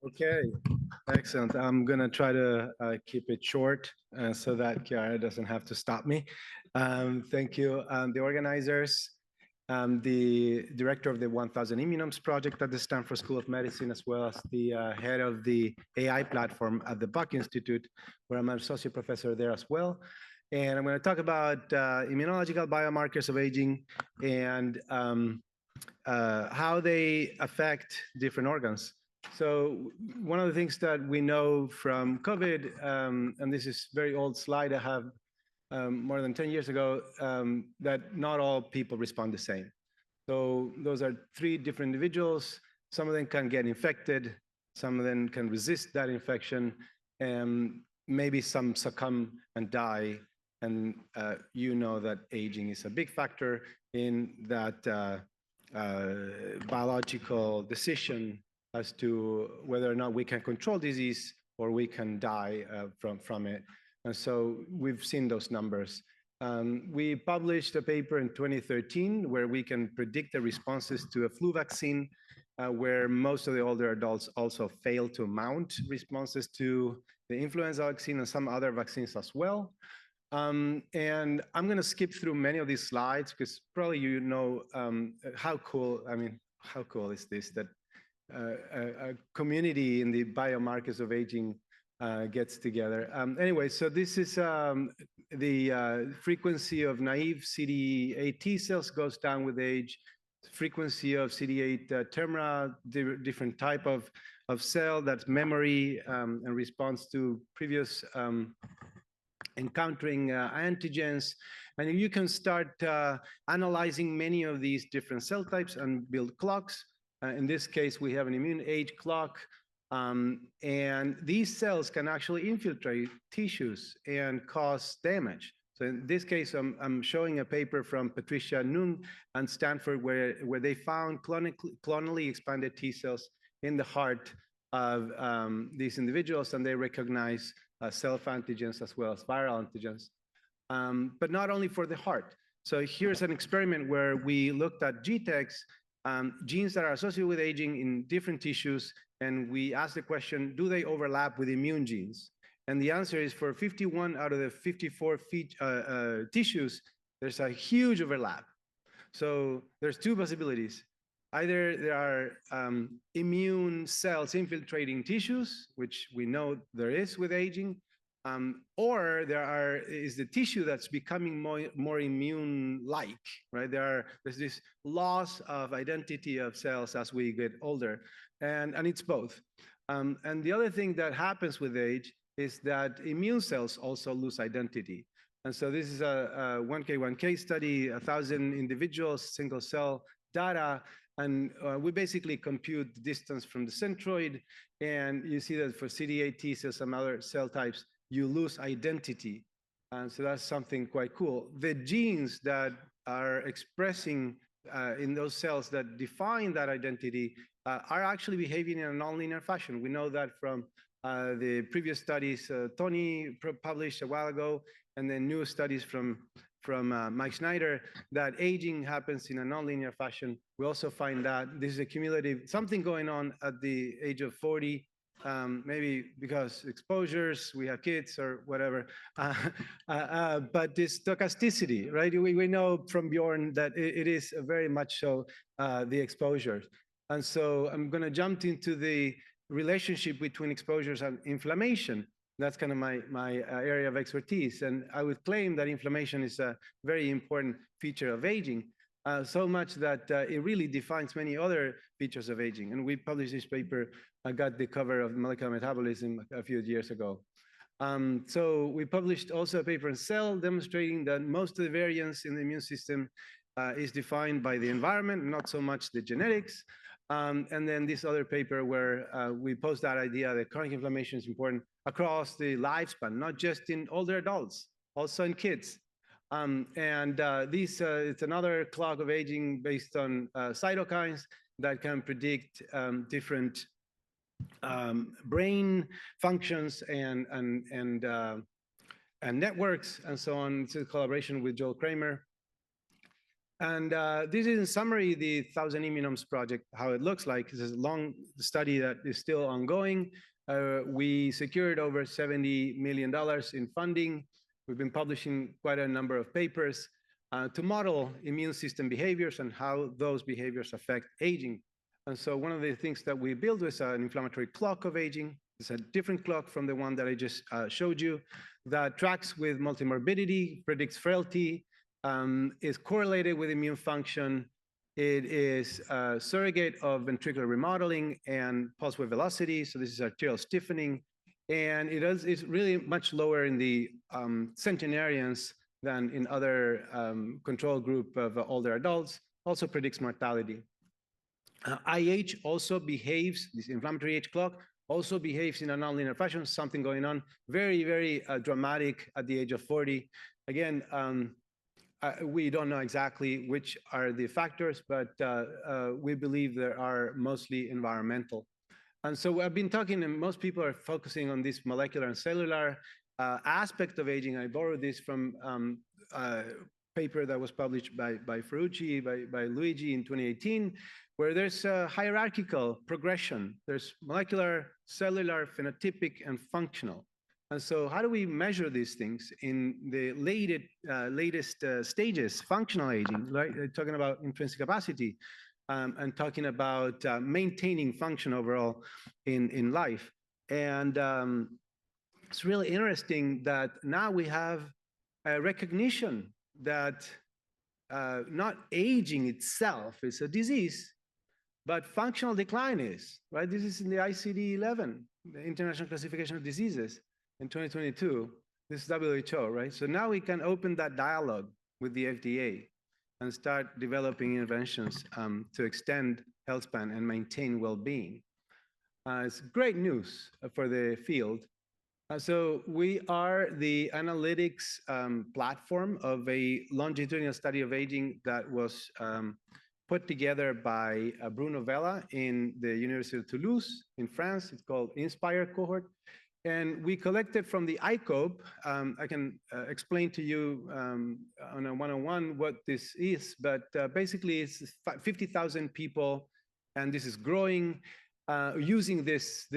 Okay, excellent. I'm going to try to keep it short so that Chiara doesn't have to stop me. Thank you, the organizers, the director of the 1000 Immunomes project at the Stanford School of Medicine, as well as the head of the AI platform at the Buck Institute, where I'm an associate professor there as well. And I'm going to talk about immunological biomarkers of aging and how they affect different organs. So one of the things that we know from COVID, and this is a very old slide I have more than 10 years ago, that not all people respond the same. So those are three different individuals. Some of them can get infected, some of them can resist that infection, and maybe some succumb and die. And you know that aging is a big factor in that biological decision as to whether or not we can control disease or we can die from it. And so we've seen those numbers. We published a paper in 2013 where we can predict the responses to a flu vaccine, where most of the older adults also fail to mount responses to the influenza vaccine and some other vaccines as well. And I'm going to skip through many of these slides because probably you know how cool, how cool is this that a community in the biomarkers of aging gets together. Anyway, so this is the frequency of naive CD8 T cells goes down with age, frequency of CD8 TEMRA, different type of cell, that's memory and response to previous encountering antigens, and you can start analyzing many of these different cell types and build clocks. In this case, we have an immune age clock, and these cells can actually infiltrate tissues and cause damage. So in this case, I'm showing a paper from Patricia Noon and Stanford where they found clonally expanded T cells in the heart of these individuals, and they recognize self-antigens as well as viral antigens, but not only for the heart. So here's an experiment where we looked at GTEx, genes that are associated with aging in different tissues, and we asked the question, do they overlap with immune genes? And the answer is for 51 out of the 54 tissues, there's a huge overlap. So there's two possibilities. Either there are immune cells infiltrating tissues, which we know there is with aging, or is the tissue that's becoming more immune-like, right? There's this loss of identity of cells as we get older, and it's both. And the other thing that happens with age is that immune cells also lose identity. And so this is a 1K1K study, 1,000 individuals, single cell data, and we basically compute the distance from the centroid, and you see that for CD8 T cells, some other cell types, you lose identity. And so that's something quite cool. The genes that are expressing in those cells that define that identity are actually behaving in a nonlinear fashion. We know that from the previous studies Tony published a while ago, and then new studies from Mike Schneider, that aging happens in a nonlinear fashion. We also find that this is a cumulative, something going on at the age of 40, maybe because exposures, we have kids or whatever, but this stochasticity, right? We know from Bjorn that it is very much so the exposures. And so I'm going to jump into the relationship between exposures and inflammation. That's kind of my area of expertise. And I would claim that inflammation is a very important feature of aging, so much that it really defines many other features of aging. And we published this paper, I got the cover of Molecular Metabolism a few years ago. So we published also a paper in Cell demonstrating that most of the variance in the immune system is defined by the environment, not so much the genetics. And then this other paper where we pose that idea that chronic inflammation is important across the lifespan, not just in older adults, also in kids. It's another clock of aging based on cytokines that can predict different brain functions and networks and so on. It's a collaboration with Joel Kramer. And this is in summary the 1,000 Immunomes project, how it looks like. This is a long study that is still ongoing. We secured over $70 million in funding. We've been publishing quite a number of papers to model immune system behaviors and how those behaviors affect aging. And so one of the things that we built was an inflammatory clock of aging. It's a different clock from the one that I just showed you that tracks with multimorbidity, predicts frailty, is correlated with immune function. It is a surrogate of ventricular remodeling and pulse wave velocity. So this is arterial stiffening. And it's really much lower in the centenarians than in other control group of older adults. Also predicts mortality. IH also behaves, this inflammatory age clock also behaves in a nonlinear fashion, something going on very, very dramatic at the age of 40. Again, we don't know exactly which are the factors, but we believe there are mostly environmental. And so I've been talking, and most people are focusing on this molecular and cellular aspect of aging. I borrowed this from a paper that was published by Ferrucci, by Luigi in 2018, where there's a hierarchical progression. There's molecular, cellular, phenotypic, and functional. And so how do we measure these things in the latest stages, functional aging, right? Talking about intrinsic capacity and talking about maintaining function overall in life. And it's really interesting that now we have a recognition that not aging itself is a disease, but functional decline is, right? This is in the ICD-11, the International Classification of Diseases in 2022. This is WHO, right? So now we can open that dialogue with the FDA and start developing interventions to extend health span and maintain well-being. It's great news for the field. So we are the analytics platform of a longitudinal study of aging that was put together by Bruno Vella in the University of Toulouse in France. It's called Inspire Cohort. And we collected from the ICOPE. I can explain to you on a one-on-one what this is, but basically it's 50,000 people, and this is growing, using this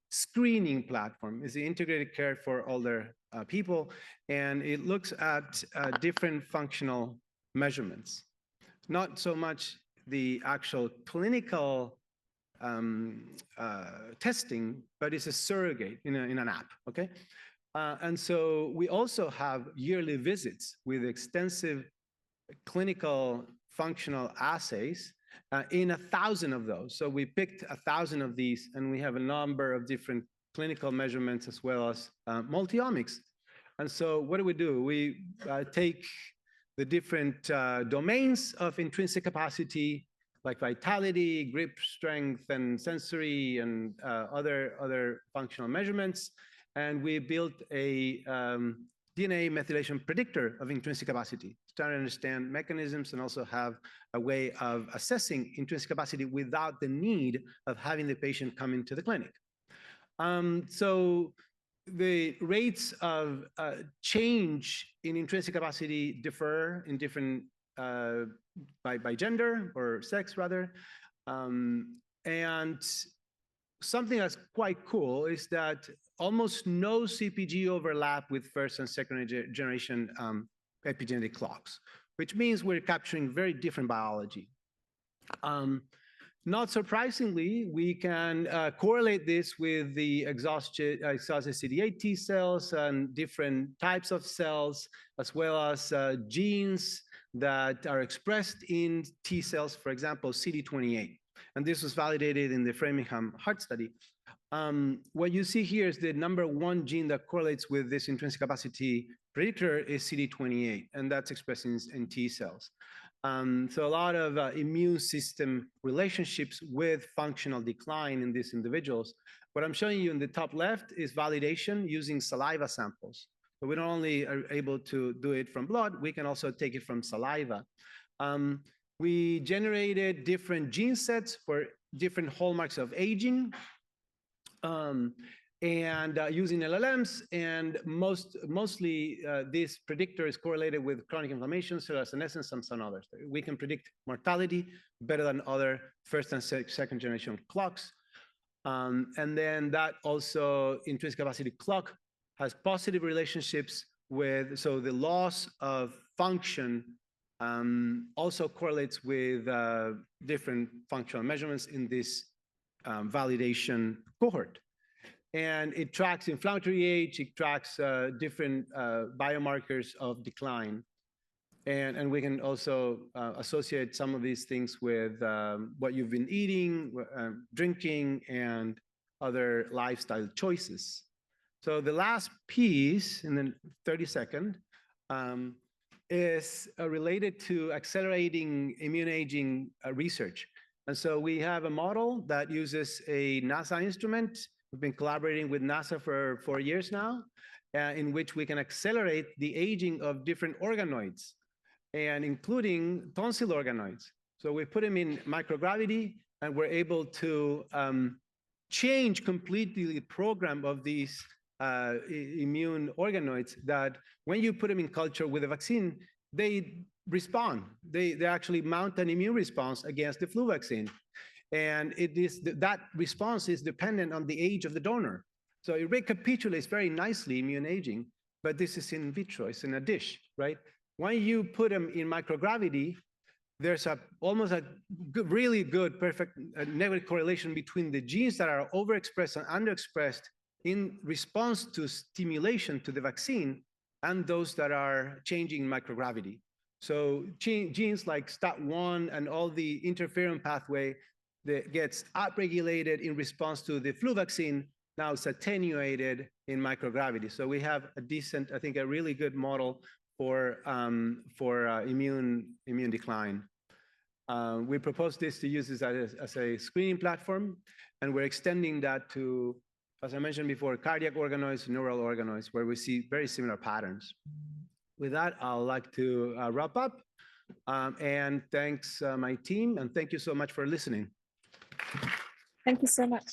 screening platform. It's the integrated care for older people, and it looks at different functional measurements. Not so much the actual clinical testing, but it's a surrogate in an app, okay? And so we also have yearly visits with extensive clinical functional assays in 1,000 of those. So we picked 1,000 of these, and we have a number of different clinical measurements as well as multiomics. And so what do? We take the different domains of intrinsic capacity, like vitality, grip strength, and sensory, and other functional measurements. And we built a DNA methylation predictor of intrinsic capacity, trying to understand mechanisms and also have a way of assessing intrinsic capacity without the need of having the patient come into the clinic. So the rates of change in intrinsic capacity differ in different by gender or sex rather. And something that's quite cool is that almost no CPG overlap with first and second generation epigenetic clocks, which means we're capturing very different biology. Not surprisingly, we can correlate this with the exhausted CD8 T cells and different types of cells, as well as genes that are expressed in T cells, for example, CD28. And this was validated in the Framingham heart study. What you see here is the #1 gene that correlates with this intrinsic capacity predictor is CD28, and that's expressed in T cells. So a lot of immune system relationships with functional decline in these individuals. What I'm showing you in the top left is validation using saliva samples. So we not only are able to do it from blood, we can also take it from saliva. We generated different gene sets for different hallmarks of aging. and using LLMs, and mostly this predictor is correlated with chronic inflammation, cellular senescence, and some others. We can predict mortality better than other first and second generation clocks. And then that also intrinsic capacity clock has positive relationships with, so the loss of function also correlates with different functional measurements in this validation cohort. And it tracks inflammatory age, it tracks different biomarkers of decline. And we can also associate some of these things with what you've been eating, drinking, and other lifestyle choices. So the last piece, in the 30-second, is related to accelerating immunoaging research. And so we have a model that uses a NASA instrument. We've been collaborating with NASA for 4 years now, in which we can accelerate the aging of different organoids, and including tonsil organoids. So we put them in microgravity, and we're able to change completely the program of these immune organoids, that when you put them in culture with a vaccine, they respond. They actually mount an immune response against the flu vaccine. And it is that response is dependent on the age of the donor. So it recapitulates very nicely immune aging, but this is in vitro, it's in a dish, right? When you put them in microgravity, there's almost a really good, perfect negative correlation between the genes that are overexpressed and underexpressed in response to stimulation to the vaccine and those that are changing in microgravity. So genes like STAT1 and all the interferon pathway that gets upregulated in response to the flu vaccine, now it's attenuated in microgravity. So we have a decent, I think, a really good model for immune decline. We propose this to use this as a screening platform, and we're extending that to, as I mentioned before, cardiac organoids, neural organoids, where we see very similar patterns. With that, I'd like to wrap up, and thanks my team, and thank you so much for listening. Thank you so much.